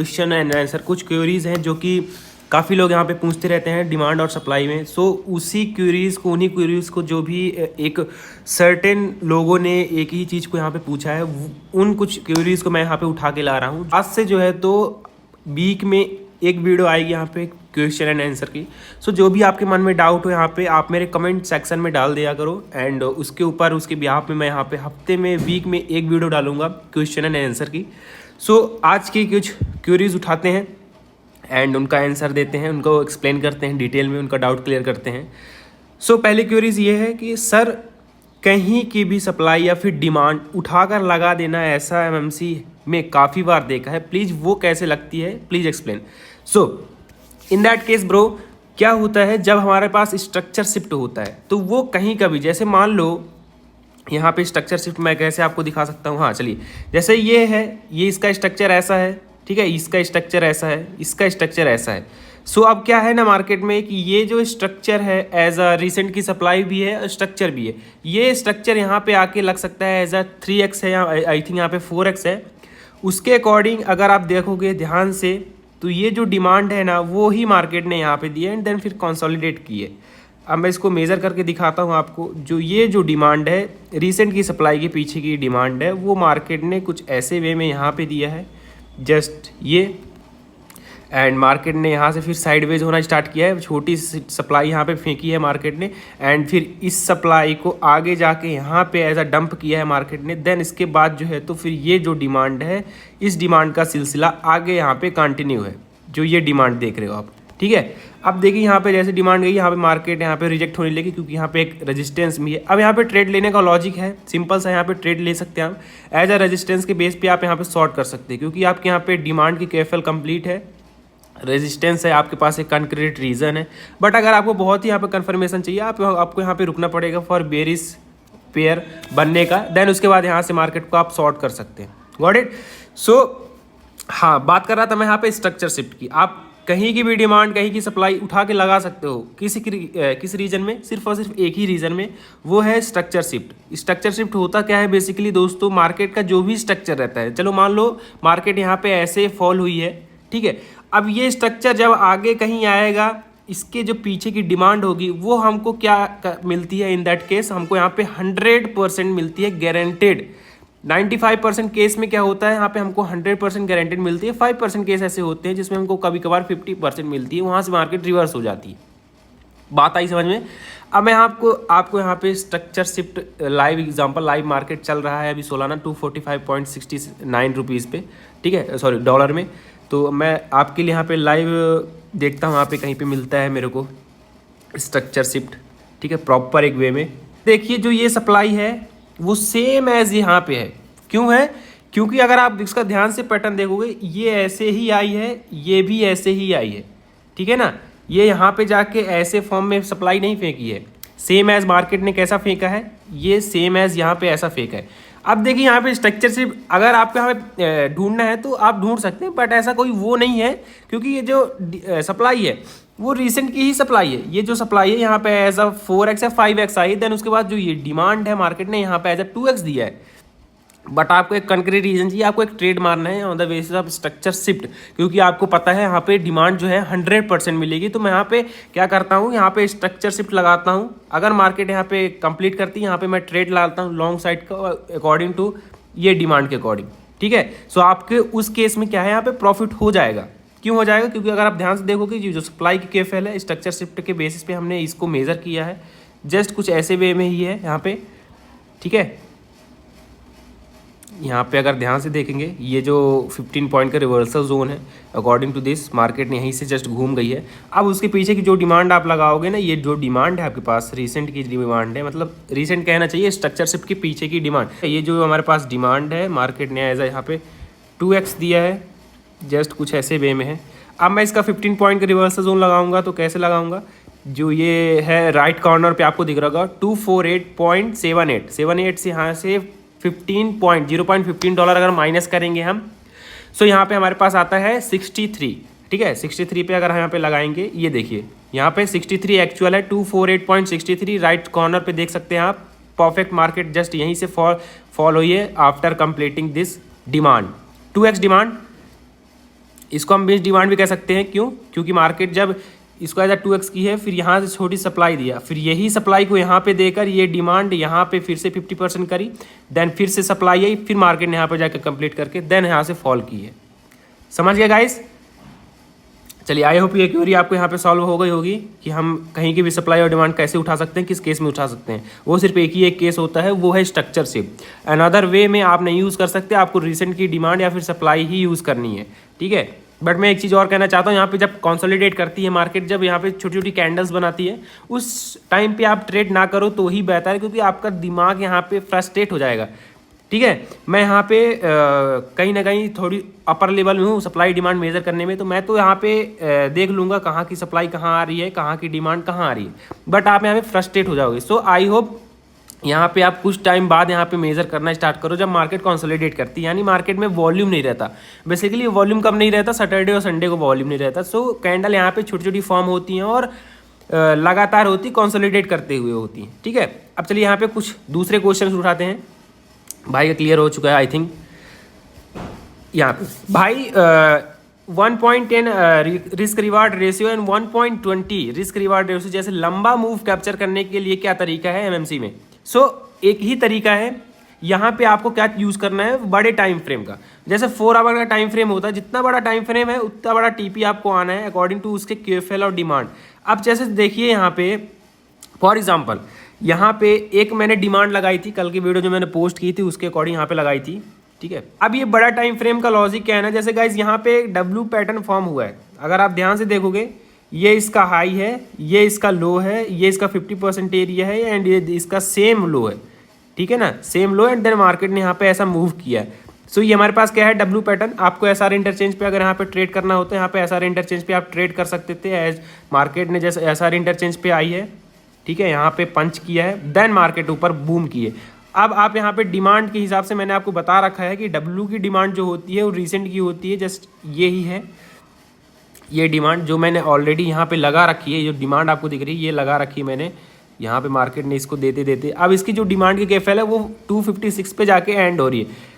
Question and answer, कुछ queries हैं जो कि काफ़ी लोग यहाँ पे पूछते रहते हैं डिमांड और सप्लाई में। सो उसी क्वेरीज को, उन्हीं क्वेरीज को जो भी एक सर्टेन लोगों ने एक ही चीज़ को यहाँ पे पूछा है, उन कुछ क्वेरीज को मैं यहाँ पे उठा के ला रहा हूँ। आज से जो है तो वीक में एक वीडियो आएगी यहाँ पे क्वेश्चन एंड आंसर की। सो जो भी आपके मन में डाउट हो यहाँ पे आप मेरे कमेंट सेक्शन में डाल दिया करो, एंड उसके ऊपर उसके बिहाफ में मैं यहाँ पे हफ्ते में वीक में एक वीडियो डालूंगा क्वेश्चन एंड आंसर की। सो आज की कुछ क्वेरीज उठाते हैं एंड उनका आंसर देते हैं, उनको एक्सप्लेन करते हैं डिटेल में, उनका डाउट क्लियर करते हैं। सो पहली क्वेरीज ये है कि सर कहीं की भी सप्लाई या फिर डिमांड उठाकर लगा देना, ऐसा एमएमसी में काफ़ी बार देखा है, प्लीज़ वो कैसे लगती है, please explain. So in that case bro, क्या होता है जब हमारे पास स्ट्रक्चर शिफ्ट होता है तो वो कहीं का भी, जैसे मान लो यहाँ पे स्ट्रक्चर शिफ्ट मैं कैसे आपको दिखा सकता हूँ। हाँ चलिए, जैसे ये है, ये इसका स्ट्रक्चर ऐसा है, ठीक है, इसका स्ट्रक्चर ऐसा है, इसका स्ट्रक्चर ऐसा है। सो अब क्या है ना मार्केट में कि ये जो स्ट्रक्चर है एज अ रिसेंट की सप्लाई भी है, स्ट्रक्चर भी है। ये स्ट्रक्चर यहाँ पे आके लग सकता है एज अ 3x है, या आई थिंक यहाँ पे 4x है। उसके अकॉर्डिंग अगर आप देखोगे ध्यान से तो ये जो डिमांड है ना वो ही मार्केट ने यहाँ पे दी है एंड देन फिर कंसोलिडेट की है। अब मैं इसको मेज़र करके दिखाता हूँ आपको। जो ये जो डिमांड है रिसेंट की सप्लाई के पीछे की डिमांड है, वो मार्केट ने कुछ ऐसे वे में यहाँ पे दिया है, जस्ट ये, एंड मार्केट ने यहाँ से फिर साइडवेज होना स्टार्ट किया है। छोटी सप्लाई यहाँ पे फेंकी है मार्केट ने, एंड फिर इस सप्लाई को आगे जाके यहाँ पे एज अ डंप किया है मार्केट ने। देन इसके बाद जो है तो फिर ये जो डिमांड है, इस डिमांड का सिलसिला आगे यहाँ पे कंटिन्यू है, जो ये डिमांड देख रहे हो आप, ठीक है। अब देखिए यहाँ पे जैसे डिमांड गई, यहाँ पे मार्केट यहाँ पे रिजेक्ट होने लगी, क्योंकि यहाँ पे एक रेजिस्टेंस भी है। अब यहाँ पे ट्रेड लेने का लॉजिक है सिंपल सा, यहाँ पे ट्रेड ले सकते हैं आप एज अ रेजिस्टेंस के बेस पे, आप यहाँ पे शॉर्ट कर सकते हैं, क्योंकि आपके यहाँ पे डिमांड की केएफएल कंप्लीट है, रेजिस्टेंस है, आपके पास एक कंक्रीट रीजन है। बट अगर आपको बहुत ही यहाँ पे कंफर्मेशन चाहिए, आपको यहाँ पे रुकना पड़ेगा फॉर बेरिश पेयर बनने का, देन उसके बाद यहाँ से मार्केट को आप शॉर्ट कर सकते हैं। Got it. सो हाँ, बात कर रहा था मैं यहाँ पे स्ट्रक्चर शिफ्ट की। आप कहीं की भी डिमांड, कहीं की सप्लाई उठा के लगा सकते हो, किस रीजन में, सिर्फ और सिर्फ एक ही रीजन में, वो है स्ट्रक्चर शिफ्ट। स्ट्रक्चर शिफ्ट होता क्या है बेसिकली दोस्तों, मार्केट का जो भी स्ट्रक्चर रहता है, चलो मान लो मार्केट यहाँ पे ऐसे फॉल हुई है, ठीक है। अब ये स्ट्रक्चर जब आगे कहीं आएगा, इसके जो पीछे की डिमांड होगी वो हमको क्या मिलती है, इन दैट केस हमको यहाँ पे 100% मिलती है गारंटेड। 95% केस में क्या होता है, यहाँ पे हमको 100% गारंटेड मिलती है। 5% केस ऐसे होते हैं जिसमें हमको कभी कभार 50% मिलती है, वहाँ से मार्केट रिवर्स हो जाती है। बात आई समझ में। अब मैं आपको यहाँ पे structure shift live example, live market चल रहा है अभी सोलाना 245.69 रुपीज़ पे, ठीक है, सॉरी डॉलर में। तो मैं आपके लिए यहाँ पे लाइव देखता हूँ, यहाँ पे कहीं पे मिलता है मेरे को स्ट्रक्चर शिफ्ट, ठीक है, प्रॉपर एक वे में। देखिए जो ये सप्लाई है वो सेम एज यहाँ पे है। क्यों है? क्योंकि अगर आप इसका ध्यान से पैटर्न देखोगे, ये ऐसे ही आई है, ये भी ऐसे ही आई है, ठीक है ना। ये यहाँ पे जाके ऐसे फॉर्म में सप्लाई नहीं फेंकी है, सेम एज मार्केट ने कैसा फेंका है, ये सेम एज यहाँ पे ऐसा फेंका है। अब देखिए यहाँ पे स्ट्रक्चर शिफ्ट अगर आपको यहाँ पे ढूंढना है तो आप ढूंढ सकते हैं, बट ऐसा कोई वो नहीं है, क्योंकि ये जो सप्लाई है वो रिसेंट की ही सप्लाई है। ये जो सप्लाई है यहाँ पे एज अ 4x या 5x आई, देन उसके बाद जो ये डिमांड है मार्केट ने यहाँ पे एज अ 2x दिया है। बट आपको एक कंक्रीट रीजन चाहिए, आपको एक ट्रेड मारना है on the basis of structure shift, क्योंकि आपको पता है यहाँ पे डिमांड जो है 100% मिलेगी। तो मैं यहाँ पे क्या करता हूँ, यहाँ पे स्ट्रक्चर शिफ्ट लगाता हूँ। अगर मार्केट यहाँ पे कंप्लीट करती है, यहाँ पे मैं ट्रेड डालता हूँ लॉन्ग साइड का अकॉर्डिंग टू ये डिमांड के अकॉर्डिंग, ठीक है। सो आपके उस केस में क्या है, यहाँ पे प्रॉफिट हो जाएगा। क्यों हो जाएगा? क्योंकि अगर आप ध्यान से देखोगे जो सप्लाई की केएफएल है, स्ट्रक्चर शिफ्ट के बेसिस पे हमने इसको मेजर किया है, जस्ट कुछ ऐसे वे में ही है यहाँ पे, ठीक है। यहाँ पे अगर ध्यान से देखेंगे, ये जो 15 पॉइंट का रिवर्सल जोन है, अकॉर्डिंग टू दिस मार्केट ने यहीं से जस्ट घूम गई है। अब उसके पीछे की जो डिमांड आप लगाओगे ना, ये जो डिमांड है आपके पास रिसेंट की डिमांड है, मतलब रिसेंट कहना चाहिए स्ट्रक्चर शिफ्ट के पीछे की डिमांड। ये जो हमारे पास डिमांड है, मार्केट ने एज यहाँ पे 2x दिया है, जस्ट कुछ ऐसे वे में है। अब मैं इसका 15 पॉइंट का रिवर्सल जोन लगाऊंगा तो कैसे लगाऊंगा, जो ये है राइट कॉर्नर पे आपको दिख रहा होगा 248.78 से यहाँ से 0.15 डॉलर अगर माइनस करेंगे हम, सो यहाँ पे हमारे पास आता है 63, ठीक है। 63 पे अगर हम यहाँ पे लगाएंगे, ये देखिए यहाँ पे 63 एक्चुअल है, 248.63 राइट कॉर्नर पे देख सकते हैं आप। परफेक्ट मार्केट जस्ट यहीं से फॉल हुई है after completing this demand, 2x demand. इसको हम बेच डिमांड भी कह सकते हैं। क्यों? क्योंकि मार्केट जब इसको एज 2x की है, फिर यहाँ से छोटी सप्लाई दिया, फिर यही सप्लाई को यहाँ पे देकर ये डिमांड यहाँ पे फिर से 50% करी, देन फिर से सप्लाई आई, फिर मार्केट ने यहाँ पे जाकर कंप्लीट करके देन यहाँ से फॉल की है। समझ गए गाइस? चलिए, आई होप ये क्वेरी आपको यहाँ पे सॉल्व हो गई होगी कि हम कहीं की भी सप्लाई और डिमांड कैसे उठा सकते हैं, किस केस में उठा सकते हैं। वो सिर्फ एक केस होता है, वो है स्ट्रक्चर शिफ्ट। अनदर वे में आप नहीं यूज़ कर सकते, आपको रिसेंट की डिमांड या फिर सप्लाई ही यूज़ करनी है, ठीक है। बट मैं एक चीज़ और कहना चाहता हूँ, यहाँ पे जब कंसोलिडेट करती है मार्केट, जब यहाँ पे छोटी छोटी कैंडल्स बनाती है, उस टाइम पे आप ट्रेड ना करो तो ही बेहतर है, क्योंकि आपका दिमाग यहाँ पे फ्रस्ट्रेट हो जाएगा, ठीक है। मैं यहाँ पे कहीं ना कहीं थोड़ी अपर लेवल में हूँ सप्लाई डिमांड मेजर करने में, तो मैं तो यहाँ पे देख लूँगा कहाँ की सप्लाई कहाँ आ रही है, कहाँ की डिमांड कहाँ आ रही है, बट आप यहाँ पे फ्रस्ट्रेट हो जाओगे। सो आई होप यहाँ पे आप कुछ टाइम बाद यहाँ पे मेजर करना स्टार्ट करो, जब मार्केट कंसोलिडेट करती है, यानी मार्केट में वॉल्यूम नहीं रहता। बेसिकली वॉल्यूम कब नहीं रहता? सैटरडे और संडे को वॉल्यूम नहीं रहता। सो कैंडल यहाँ पे छोटी छोटी फॉर्म होती हैं और लगातार होती, कंसोलिडेट करते हुए होती हैं, ठीक है। अब चलिए यहाँ पे कुछ दूसरे क्वेश्चन उठाते हैं। भाई का क्लियर हो चुका है आई थिंक। यहाँ पे भाई 1.10 risk reward ratio and 1.20 risk reward ratio जैसे लंबा मूव कैप्चर करने के लिए क्या तरीका है एमएमसी में? सो एक ही तरीका है। यहाँ पे आपको क्या यूज़ करना है? बड़े टाइम फ्रेम का। जैसे 4 आवर का टाइम फ्रेम होता है, जितना बड़ा टाइम फ्रेम है उतना बड़ा टीपी आपको आना है अकॉर्डिंग टू उसके क्यूएफएल और डिमांड। अब जैसे देखिए यहाँ पे फॉर एग्जाम्पल, यहाँ पे एक मैंने डिमांड लगाई थी, कल की वीडियो जो मैंने पोस्ट की थी उसके अकॉर्डिंग यहाँ पे लगाई थी, ठीक है। अब ये बड़ा टाइम फ्रेम का लॉजिक क्या है ना, जैसे गाइज यहाँ पे एक डब्ल्यू पैटर्न फॉर्म हुआ है, अगर आप ध्यान से देखोगे ये इसका हाई है, ये इसका लो है, ये इसका 50% एरिया है एंड ये इसका सेम लो है, ठीक है ना, सेम लो, एंड देन मार्केट ने यहाँ पे ऐसा मूव किया है। सो ये हमारे पास क्या है? W pattern. आपको एसआर इंटरचेंज पे अगर यहाँ पे ट्रेड करना होता है, यहाँ पे एसआर इंटरचेंज पे आप ट्रेड कर सकते थे, एज मार्केट ने जैसे एसआर इंटरचेंज पे आई है, ठीक है, यहाँ पे पंच किया है, देन मार्केट ऊपर बूम की है। अब आप यहाँ पे डिमांड के हिसाब से मैंने आपको बता रखा है कि डब्ल्यू की डिमांड जो होती है वो रिसेंट की होती है, जस्ट ये ही है, ये डिमांड जो मैंने ऑलरेडी यहाँ पे लगा रखी है, जो डिमांड आपको दिख रही है ये लगा रखी है मैंने यहाँ पे, मार्केट ने इसको देते देते अब इसकी जो डिमांड की कैफेल है वो 256 पे जाके एंड हो रही है।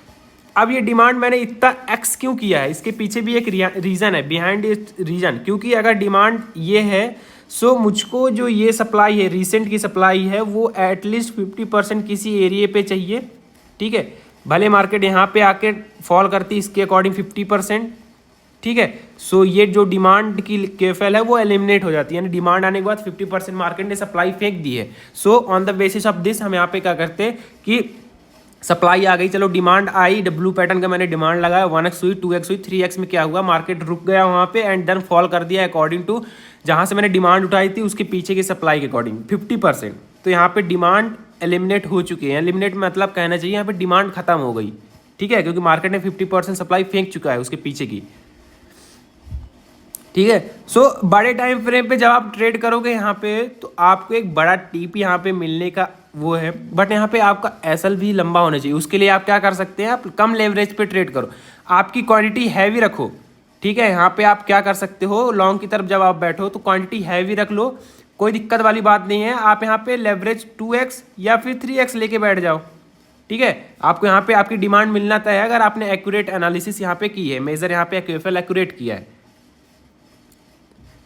अब ये डिमांड मैंने इतना एक्स क्यों किया है, इसके पीछे भी एक रीज़न है, बिहाइंड इट रीज़न, क्योंकि अगर डिमांड ये है सो मुझको जो ये सप्लाई है, रिसेंट की सप्लाई है, वो एटलीस्ट 50% किसी एरिए पे चाहिए, ठीक है। भले मार्केट यहाँ पे आके फॉल करती इसके अकॉर्डिंग 50%, ठीक है। सो ये जो डिमांड की केफएल है वो एलिमिनेट हो जाती है, यानी डिमांड आने के बाद 50% मार्केट ने सप्लाई फेंक दी है। So on the basis of this हम यहाँ पे क्या करते हैं कि सप्लाई आ गई, चलो डिमांड आई, डब्ल्यू पैटर्न का मैंने डिमांड लगाया, 1x हुई, 2x हुई, 3x में क्या हुआ, मार्केट रुक गया वहाँ पे एंड देन फॉल कर दिया अकॉर्डिंग टू जहाँ से मैंने डिमांड उठाई थी उसके पीछे की सप्लाई के अकॉर्डिंग 50%। तो यहाँ पे डिमांड एलिमिनेट हो चुकी है, एलिमिनेट मतलब कहना चाहिए यहाँ पे डिमांड खत्म हो गई, ठीक है, क्योंकि मार्केट ने 50% सप्लाई फेंक चुका है उसके पीछे की, ठीक है। सो बड़े टाइम फ्रेम पे जब आप ट्रेड करोगे यहाँ पे तो आपको एक बड़ा टीपी यहाँ पे मिलने का वो है, बट यहाँ पे आपका एसएल भी लंबा होना चाहिए। उसके लिए आप क्या कर सकते हैं, आप कम लेवरेज पे ट्रेड करो, आपकी क्वांटिटी हैवी रखो, ठीक है। यहाँ पे आप क्या कर सकते हो, लॉन्ग की तरफ जब आप बैठो तो क्वांटिटी हैवी रख लो, कोई दिक्कत वाली बात नहीं है। आप यहाँ पे लेवरेज 2x या फिर 3x लेके बैठ जाओ, ठीक है। आपको यहाँ पे आपकी डिमांड मिलना तय है अगर आपने एक्यूरेट एनालिसिस यहाँ पे की है, मेजर यहाँ पे क्यूएफएल एक्यूरेट किया है।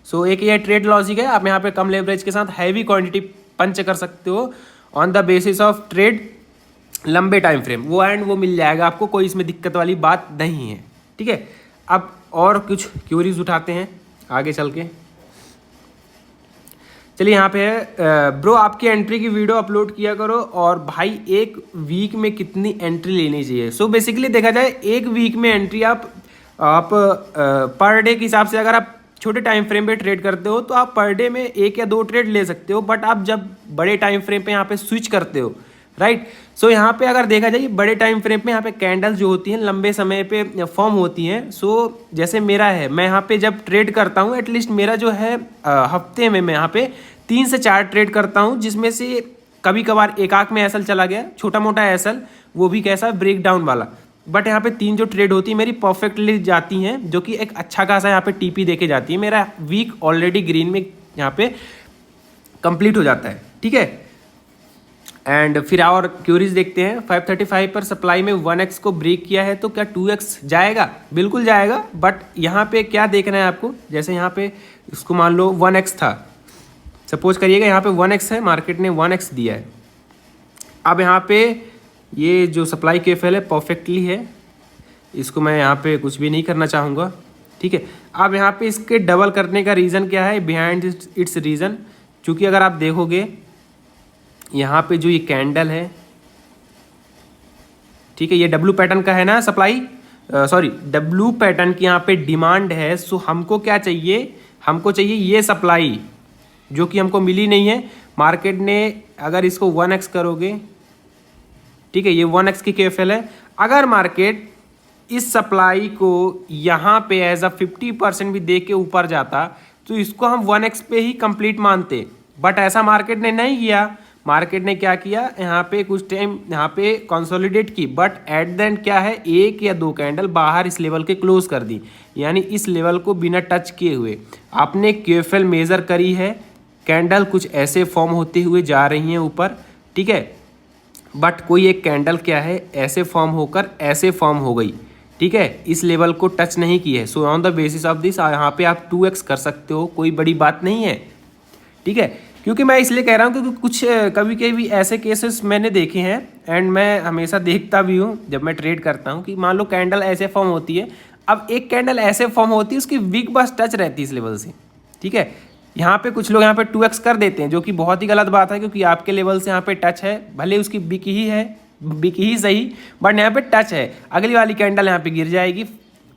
सो एक ये ट्रेड लॉजिक है, आप यहाँ पे कम लेवरेज के साथ हैवी क्वांटिटी पंच कर सकते हो on the basis of trade लंबे टाइम फ्रेम, वो एंड वो मिल जाएगा आपको, कोई इसमें दिक्कत वाली बात नहीं है, ठीक है। अब और कुछ क्यूरीज उठाते हैं आगे चल के। चलिए यहाँ पे ब्रो आपकी एंट्री की वीडियो अपलोड किया करो, और भाई एक वीक में कितनी एंट्री लेनी चाहिए? सो बेसिकली देखा जाए एक वीक में एंट्री आप पर डे के हिसाब से अगर आप छोटे टाइम फ्रेम पे ट्रेड करते हो तो आप पर डे में 1 या 2 ट्रेड ले सकते हो, बट आप जब बड़े टाइम फ्रेम पे यहाँ पे स्विच करते हो, राइट। सो यहाँ पे अगर देखा जाए बड़े टाइम फ्रेम पे यहाँ पे कैंडल्स जो होती हैं लंबे समय पे फॉर्म होती हैं। सो जैसे मेरा है, मैं यहाँ पे जब ट्रेड करता हूँ एटलीस्ट मेरा जो है हफ्ते में मैं यहाँ पे 3 से 4 ट्रेड करता हूँ, जिसमें से कभी कभार एक आंख में एसएल चला गया, छोटा मोटा एसएल, वो भी कैसा ब्रेक डाउन वाला, बट यहाँ पे 3 जो ट्रेड होती है मेरी परफेक्टली जाती हैं, जो कि एक अच्छा खासा यहाँ पे टीपी देके जाती है। मेरा वीक ऑलरेडी ग्रीन में यहाँ पे कंप्लीट हो जाता है, ठीक है। एंड फिर और क्यूरीज देखते हैं। 535 पर सप्लाई में 1x को ब्रेक किया है तो क्या 2x जाएगा? बिल्कुल जाएगा, बट यहाँ पे क्या देखना है आपको, जैसे यहाँ पे इसको मान लो 1x था, सपोज करिएगा यहाँ पे 1x है, मार्केट ने 1x दिया है। अब यहाँ पे ये जो सप्लाई KFL है परफेक्टली है, इसको मैं यहाँ पे कुछ भी नहीं करना चाहूँगा, ठीक है। अब यहाँ पे इसके डबल करने का रीज़न क्या है, बिहाइंड इट्स रीज़न, क्योंकि अगर आप देखोगे यहाँ पे जो ये कैंडल है, ठीक है, ये W पैटर्न का है ना सप्लाई, सॉरी W पैटर्न की यहाँ पे डिमांड है। सो हमको क्या चाहिए, हमको चाहिए ये सप्लाई जो कि हमको मिली नहीं है। मार्केट ने अगर इसको 1x करोगे, ठीक है, ये 1x की KFL है, अगर मार्केट इस सप्लाई को यहाँ पे एज अ 50% भी दे के ऊपर जाता तो इसको हम 1x पे ही कंप्लीट मानते, बट ऐसा मार्केट ने नहीं किया। मार्केट ने क्या किया, यहाँ पे कुछ टाइम यहाँ पे कंसोलिडेट की, बट एट द एंड क्या है, एक या दो कैंडल बाहर इस लेवल के क्लोज कर दी, यानी इस लेवल को बिना टच किए हुए आपने KFL मेज़र करी है। कैंडल कुछ ऐसे फॉर्म होते हुए जा रही हैं ऊपर, ठीक है, बट कोई एक कैंडल क्या है ऐसे फॉर्म होकर ऐसे फॉर्म हो गई, ठीक है, इस लेवल को टच नहीं की है। So on the basis of this यहाँ पे आप 2x कर सकते हो, कोई बड़ी बात नहीं है, ठीक है। क्योंकि मैं इसलिए कह रहा हूँ क्योंकि कुछ कभी कभी ऐसे केसेस मैंने देखे हैं, एंड मैं हमेशा देखता भी हूँ जब मैं ट्रेड करता हूँ, कि मान लो कैंडल ऐसे फॉर्म होती है, अब एक कैंडल ऐसे फॉर्म होती है उसकी वीक बस टच रहती है इस लेवल से, ठीक है। यहाँ पे कुछ लोग यहाँ पे 2x कर देते हैं, जो कि बहुत ही गलत बात है, क्योंकि आपके लेवल से यहाँ पे टच है, भले उसकी बिक ही है, बिक ही सही, बट यहाँ पे टच है, अगली वाली कैंडल यहाँ पे गिर जाएगी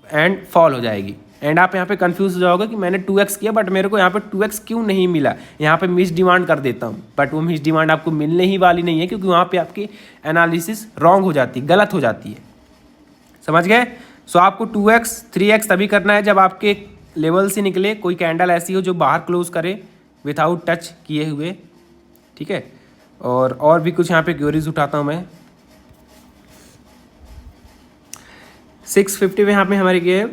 एंड फॉल हो जाएगी, एंड आप यहाँ पे कंफ्यूज हो जाओगे कि मैंने 2x किया बट मेरे को यहाँ पे 2x क्यों नहीं मिला, यहाँ पे मिस डिमांड कर देता हूँ, बट वो मिस डिमांड आपको मिलने ही वाली नहीं है, क्योंकि वहाँ पे आपकी एनालिसिस रॉन्ग हो जाती है, गलत हो जाती है, समझ गए। सो आपको 2x 3x तभी करना है जब आपके लेवल से निकले कोई कैंडल ऐसी हो जो बाहर क्लोज करे विथआउट टच किए हुए, ठीक है। और भी कुछ यहाँ पे क्वेरीज उठाता हूँ मैं। 650 में यहाँ पे हमारे ये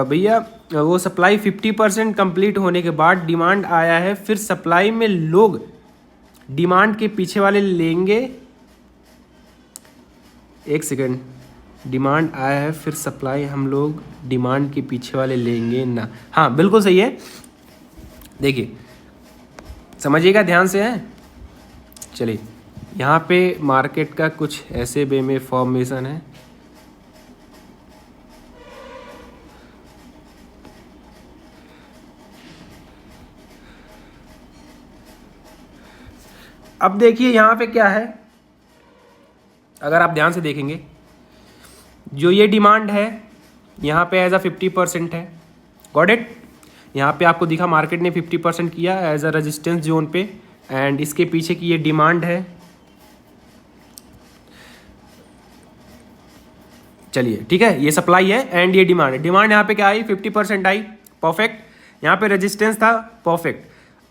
भैया वो सप्लाई 50% कंप्लीट होने के बाद डिमांड आया है, फिर सप्लाई में लोग डिमांड के पीछे वाले लेंगे, एक सेकेंड, डिमांड आया है फिर सप्लाई हम लोग डिमांड के पीछे वाले लेंगे ना, हाँ बिल्कुल सही है। देखिए समझिएगा ध्यान से है, चलिए यहाँ पे मार्केट का कुछ ऐसे वे में फॉर्मेशन है, अब देखिए यहाँ पे क्या है, अगर आप ध्यान से देखेंगे जो ये डिमांड है यहाँ पे एज अ 50% है, गॉट इट। यहाँ पे आपको दिखा मार्केट ने 50% किया एज अ रेजिस्टेंस जोन पे, एंड इसके पीछे की ये डिमांड है, चलिए ठीक है, ये सप्लाई है एंड ये डिमांड है। डिमांड यहाँ पे क्या आई, 50% आई, परफेक्ट। यहाँ पे रेजिस्टेंस था, परफेक्ट।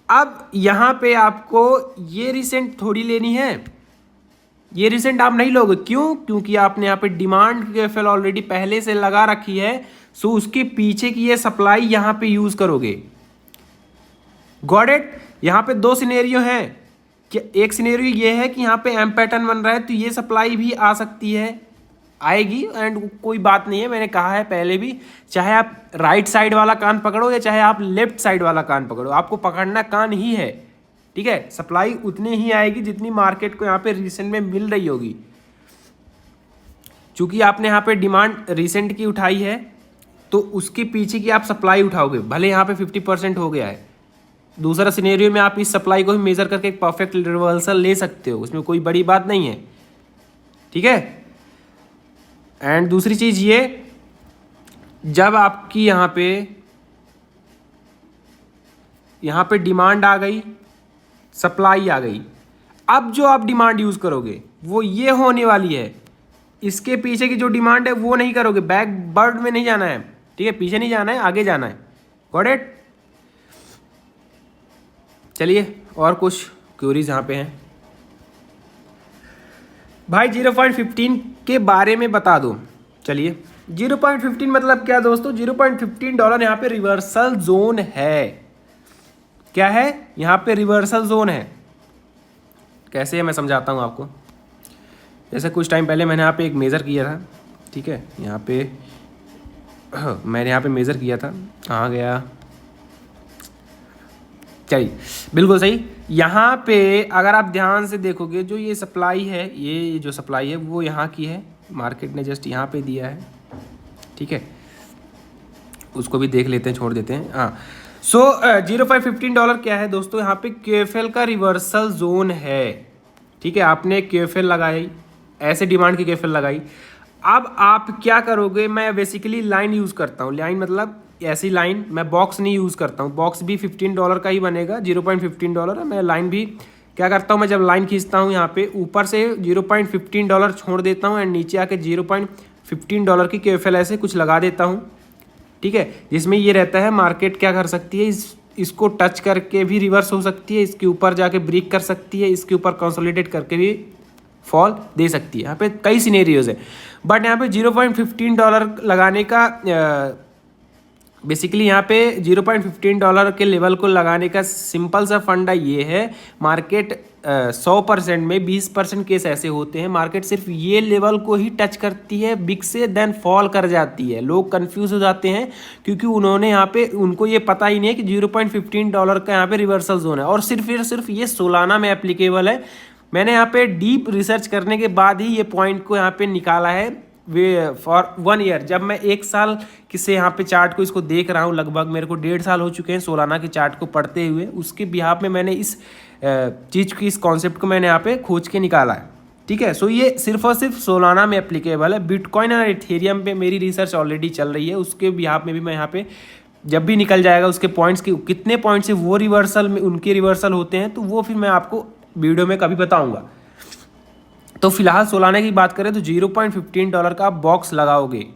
अब यहाँ पे आपको ये रिसेंट थोड़ी लेनी है, ये रिसेंट आप नहीं लोगे, क्यों? क्योंकि आपने यहाँ पे डिमांड KFL ऑलरेडी पहले से लगा रखी है, सो उसके पीछे की ये सप्लाई यहाँ पे यूज करोगे, गॉट इट। यहाँ पे दो सिनेरियो हैं, कि एक सिनेरियो ये है कि यहाँ पे एम पैटर्न बन रहा है तो ये सप्लाई भी आ सकती है, आएगी, एंड कोई बात नहीं है, मैंने कहा है पहले भी, चाहे आप राइट साइड वाला कान पकड़ो या चाहे आप लेफ्ट साइड वाला कान पकड़ो, आपको पकड़ना कान ही है, ठीक है। सप्लाई उतनी ही आएगी जितनी मार्केट को यहाँ पे रिसेंट में मिल रही होगी। चूंकि आपने यहाँ पे डिमांड रिसेंट की उठाई है तो उसके पीछे की आप सप्लाई उठाओगे, भले यहाँ पे 50% हो गया है। दूसरा सिनेरियो में आप इस सप्लाई को भी मेजर करके एक परफेक्ट रिवर्सल ले सकते हो, उसमें कोई बड़ी बात नहीं है, ठीक है। एंड दूसरी चीज ये, जब आपकी यहाँ पे डिमांड आ गई, सप्लाई आ गई, अब जो आप डिमांड यूज करोगे वो ये होने वाली है, इसके पीछे की जो डिमांड है वो नहीं करोगे, बैक बर्ड में नहीं जाना है, ठीक है, पीछे नहीं जाना है, आगे जाना है, गॉट इट। चलिए और कुछ क्वेरीज यहाँ पे हैं भाई। 0.15 के बारे में बता दो। चलिए 0.15 मतलब क्या दोस्तों, $0.15 यहाँ पे रिवर्सल जोन है। क्या है? यहाँ पे रिवर्सल जोन है। कैसे है मैं समझाता हूँ आपको। जैसे कुछ टाइम पहले मैंने यहाँ पे एक मेज़र किया था, ठीक है, यहाँ पे मैंने यहाँ पे मेज़र किया था, कहाँ गया, चलिए बिल्कुल सही। यहाँ पे अगर आप ध्यान से देखोगे जो ये सप्लाई है, ये जो सप्लाई है वो यहाँ की है, मार्केट ने जस्ट यहाँ पे दिया है, ठीक है, उसको भी देख लेते हैं, छोड़ देते हैं। हाँ, सो $0.15 क्या है दोस्तों, यहाँ पे क्यूएफएल का रिवर्सल जोन है, ठीक है। आपने क्यूएफएल लगाई, ऐसे डिमांड की क्यूएफएल लगाई, अब आप क्या करोगे, मैं बेसिकली लाइन यूज़ करता हूँ, लाइन मतलब ऐसी लाइन, मैं बॉक्स नहीं यूज़ करता हूँ, बॉक्स भी $15 का ही बनेगा, $0.15 है। मैं लाइन भी क्या करता हूँ, मैं जब लाइन खींचता हूँ यहाँ पे ऊपर से $0.15 छोड़ देता हूँ एंड नीचे आके $0.15 की क्यूएफएल ऐसे कुछ लगा देता हूँ, ठीक है, जिसमें ये रहता है मार्केट क्या कर सकती है, इसको टच करके भी रिवर्स हो सकती है, इसके ऊपर जाके ब्रेक कर सकती है, इसके ऊपर कंसोलिडेट करके भी फॉल दे सकती है। यहाँ पे कई सिनेरियोज है, बट यहाँ पे $0.15 लगाने का बेसिकली यहाँ पे $0.15 के लेवल को लगाने का सिंपल सा फंडा ये है, मार्केट 100% में 20% केस ऐसे होते हैं, मार्केट सिर्फ ये लेवल को ही टच करती है, बिग से देन फॉल कर जाती है। लोग कंफ्यूज हो जाते हैं क्योंकि उन्होंने यहाँ पे, उनको ये पता ही नहीं है कि $0.15 का यहाँ पे रिवर्सल जोन है, और सिर्फ ये सोलाना में एप्लीकेबल है। मैंने यहाँ पे डीप रिसर्च करने के बाद ही ये पॉइंट को यहाँ पे निकाला है, वे फॉर 1 ईयर। जब मैं 1 साल किसे यहाँ पे चार्ट को इसको देख रहा हूँ, लगभग मेरे को 1.5 साल हो चुके हैं सोलाना के चार्ट को पढ़ते हुए, उसके बिहाफ में मैंने इस चीज़ की, इस कॉन्सेप्ट को मैंने यहाँ पे खोज के निकाला है, ठीक है। सो ये सिर्फ और सिर्फ सोलाना में एप्लीकेबल है। बिटकॉइन और इथेरियम पे मेरी रिसर्च ऑलरेडी चल रही है, उसके बिहाफ में भी मैं यहाँ पे जब भी निकल जाएगा उसके पॉइंट्स की, कितने पॉइंट से वो रिवर्सल में उनके रिवर्सल होते हैं, तो वो फिर मैं आपको वीडियो में कभी बताऊँगा। तो फिलहाल सोलाना की बात करें तो $0.15 का बॉक्स लगाओगे,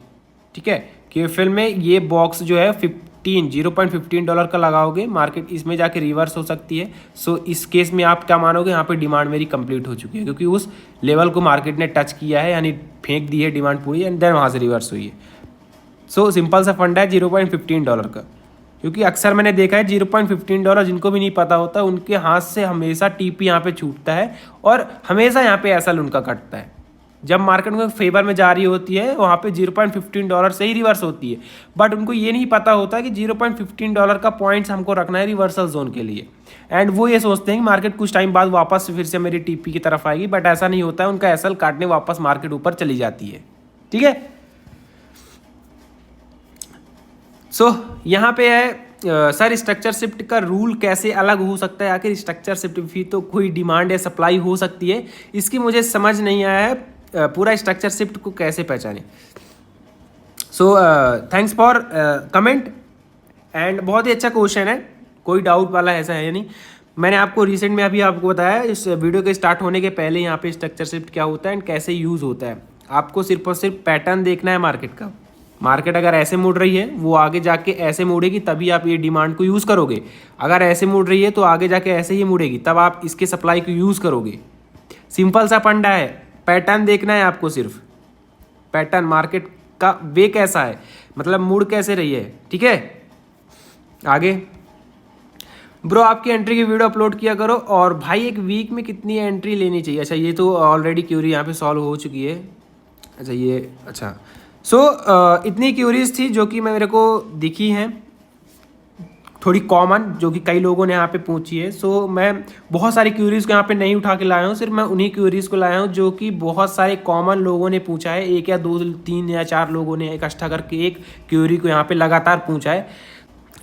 ठीक है। क्यूएफएल में ये बॉक्स जो है $0.15 का लगाओगे, मार्केट इसमें जाके रिवर्स हो सकती है। सो इस केस में आप क्या मानोगे, यहाँ पे डिमांड मेरी कंप्लीट हो चुकी है, क्योंकि उस लेवल को मार्केट ने टच किया है, यानी फेंक दी है डिमांड पूरी, एंड देन वहाँ से रिवर्स हुई है। सो सिंपल सा फंडा है $0.15 का, क्योंकि अक्सर मैंने देखा है $0.15 जिनको भी नहीं पता होता उनके हाथ से हमेशा टीपी यहाँ पे छूटता है, और हमेशा यहाँ पे एसएल उनका कटता है। जब मार्केट में फेवर में जा रही होती है वहाँ पे $0.15 से ही रिवर्स होती है, बट उनको ये नहीं पता होता कि $0.15 का पॉइंट्स हमको रखना है रिवर्सल जोन के लिए, एंड वो ये सोचते हैं कि मार्केट कुछ टाइम बाद वापस फिर से मेरी टीपी की तरफ आएगी, बट ऐसा नहीं होता है, उनका एसएल काटने वापस मार्केट ऊपर चली जाती है, ठीक है। सो यहाँ पे है सर, स्ट्रक्चर शिफ्ट का रूल कैसे अलग हो सकता है, आखिर स्ट्रक्चर शिफ्ट भी तो कोई डिमांड या सप्लाई हो सकती है, इसकी मुझे समझ नहीं आया है, पूरा स्ट्रक्चर शिफ्ट को कैसे पहचाने। So thanks for comment, and बहुत ही अच्छा क्वेश्चन है, कोई डाउट वाला ऐसा है नहीं। मैंने आपको रिसेंट में अभी आपको बताया, इस वीडियो के स्टार्ट होने के पहले यहाँ पे स्ट्रक्चर शिफ्ट क्या होता है एंड कैसे यूज़ होता है। आपको सिर्फ और सिर्फ पैटर्न देखना है मार्केट का, मार्केट अगर ऐसे मुड़ रही है वो आगे जाके ऐसे मुड़ेगी, तभी आप ये डिमांड को यूज़ करोगे। अगर ऐसे मुड़ रही है तो आगे जाके ऐसे ही मुड़ेगी, तब आप इसके सप्लाई को यूज़ करोगे। सिंपल सा फंडा है, पैटर्न देखना है आपको, सिर्फ पैटर्न मार्केट का वे कैसा है, मतलब मुड़ कैसे रही है, ठीक है। आगे ब्रो आपकी एंट्री की वीडियो अपलोड किया करो, और भाई एक वीक में कितनी एंट्री लेनी चाहिए। अच्छा ये तो ऑलरेडी क्यूरी यहाँ पे सॉल्व हो चुकी है। अच्छा ये अच्छा सो इतनी क्यूरीज थी जो कि मेरे को दिखी हैं, थोड़ी कॉमन, जो कि कई लोगों ने यहाँ पे पूछी है। सो मैं बहुत सारी क्यूरीज को यहाँ पे नहीं उठा के लाया हूँ, सिर्फ मैं उन्हीं क्यूरीज को लाया हूँ जो कि बहुत सारे कॉमन लोगों ने पूछा है। 1 या 2 3 या 4 लोगों ने इकट्ठा करके एक क्यूरी को यहाँ पे लगातार पूछा है।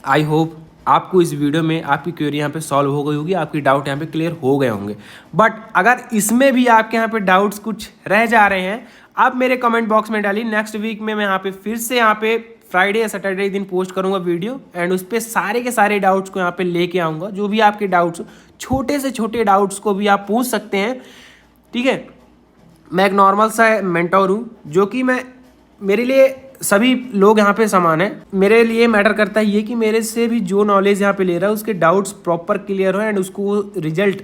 आई होप आपको इस वीडियो में आपकी क्वेरी यहाँ पे सॉल्व हो गई होगी, आपकी डाउट यहाँ पे क्लियर हो गए होंगे। बट अगर इसमें भी आपके यहाँ पे डाउट्स कुछ रह जा रहे हैं, आप मेरे कमेंट बॉक्स में डालिए। नेक्स्ट वीक में मैं यहाँ पे फिर से यहाँ पे फ्राइडे या सैटरडे दिन पोस्ट करूँगा वीडियो, एंड उस पर सारे के सारे डाउट्स को यहाँ पे लेके आऊँगा। जो भी आपके डाउट्स, छोटे से छोटे डाउट्स को भी आप पूछ सकते हैं, ठीक है। मैं एक नॉर्मल सा मेंटोर हूँ, जो कि मेरे लिए सभी लोग यहाँ पे समान है। मेरे लिए मैटर करता है ये कि मेरे से भी जो नॉलेज यहाँ पे ले रहा है उसके डाउट्स प्रॉपर क्लियर हो, एंड उसको रिजल्ट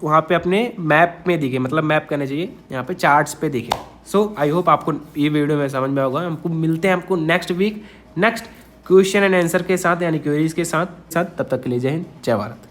वहाँ पे अपने मैप में दिखे, मतलब मैप करना चाहिए यहाँ पे चार्ट्स पे दिखे। सो आई होप आपको ये वीडियो में समझ में होगा। हमको मिलते हैं हमको next week next question and answer के साथ, यानी क्वेरीज के साथ। तब तक के लिए जय हिंद, जय भारत।